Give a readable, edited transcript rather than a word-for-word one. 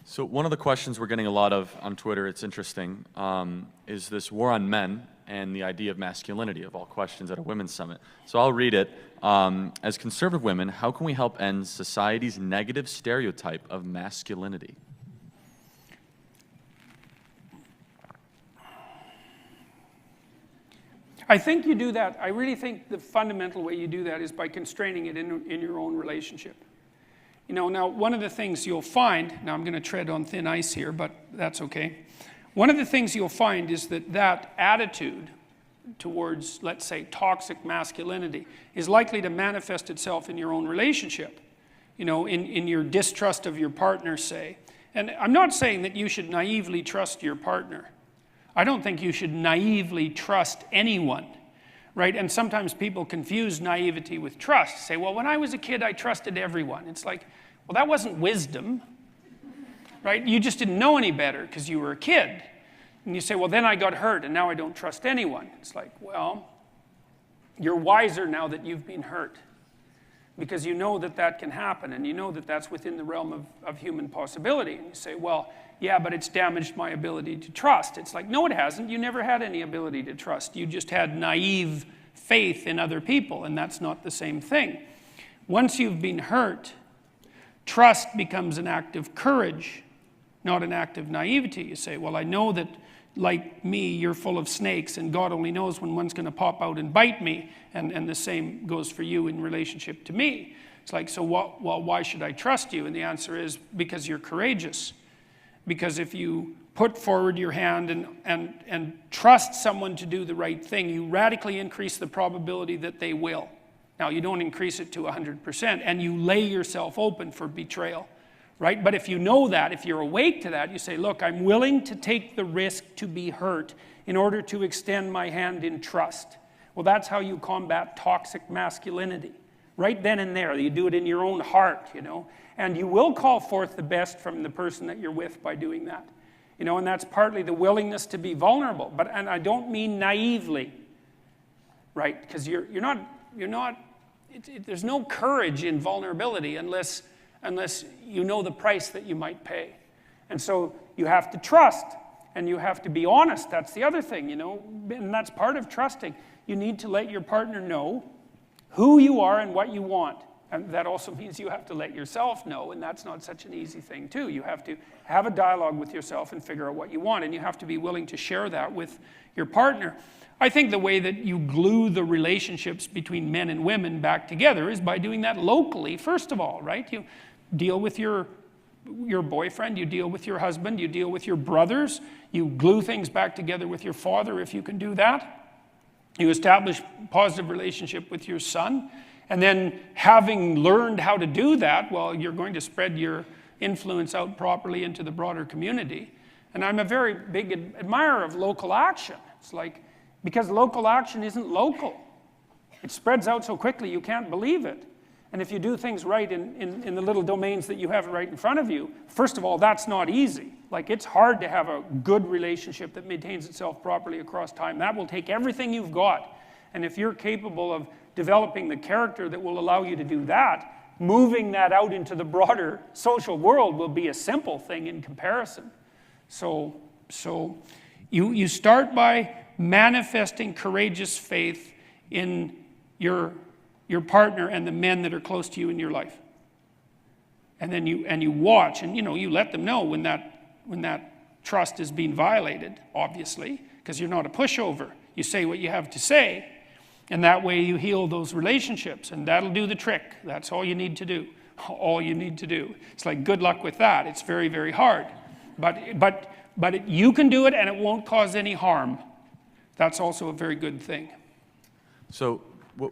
So one of the questions we're getting a lot of on Twitter, it's interesting, is this war on men and the idea of masculinity, of all questions at a women's summit. So I'll read it. As conservative women, how can we help end society's negative stereotype of masculinity? I think you do that. I really think the fundamental way you do that is by constraining it in your own relationship. You know, now one of the things you'll find, now I'm going to tread on thin ice here, but that's okay. One of the things you'll find is that that attitude towards, let's say, toxic masculinity is likely to manifest itself in your own relationship. You know, in your distrust of your partner, say. And I'm not saying that you should naively trust your partner. I don't think you should naively trust anyone, right? And sometimes people confuse naivety with trust. Say, well, when I was a kid, I trusted everyone. It's like, well, that wasn't wisdom, right? You just didn't know any better because you were a kid. And you say, well, then I got hurt and now I don't trust anyone. It's like, well, you're wiser now that you've been hurt because you know that that can happen and you know that that's within the realm of human possibility. And you say, well, yeah, but it's damaged my ability to trust. It's like, no, it hasn't. You never had any ability to trust. You just had naive faith in other people, and that's not the same thing. Once you've been hurt, trust becomes an act of courage, not an act of naivety. You say, well, I know that, like me, you're full of snakes, and God only knows when one's going to pop out and bite me, and the same goes for you in relationship to me. It's like, so well, why should I trust you? And the answer is, because you're courageous. Because if you put forward your hand and trust someone to do the right thing, you radically increase the probability that they will. Now, you don't increase it to 100%, and you lay yourself open for betrayal, right? But if you know that, if you're awake to that, you say, look, I'm willing to take the risk to be hurt in order to extend my hand in trust. Well, that's how you combat toxic masculinity. Right then and there, you do it in your own heart, you know. And you will call forth the best from the person that you're with by doing that. You know, and that's partly the willingness to be vulnerable. And I don't mean naively, right? Because there's no courage in vulnerability unless you know the price that you might pay. And so you have to trust and you have to be honest. That's the other thing, you know, and that's part of trusting. You need to let your partner know who you are and what you want. And that also means you have to let yourself know, and that's not such an easy thing too. You have to have a dialogue with yourself and figure out what you want, and you have to be willing to share that with your partner. I think the way that you glue the relationships between men and women back together is by doing that locally, first of all, right? You deal with your boyfriend, you deal with your husband, you deal with your brothers, you glue things back together with your father if you can do that. You establish a positive relationship with your son. And then having learned how to do that, well, you're going to spread your influence out properly into the broader community. And I'm a very big admirer of local action. It's like, because local action isn't local. It spreads out so quickly you can't believe it. And if you do things right in the little domains that you have right in front of you, first of all, that's not easy. Like, it's hard to have a good relationship that maintains itself properly across time. That will take everything you've got. And if you're capable of developing the character that will allow you to do that, moving that out into the broader social world will be a simple thing in comparison. So you start by manifesting courageous faith in your partner and the men that are close to you in your life. And then you watch, and you let them know when that trust is being violated, obviously, because you're not a pushover. You say what you have to say. And that way you heal those relationships, and that'll do the trick. That's all you need to do. All you need to do. It's like, good luck with that. It's very, very hard. But you can do it, and it won't cause any harm. That's also a very good thing. So, what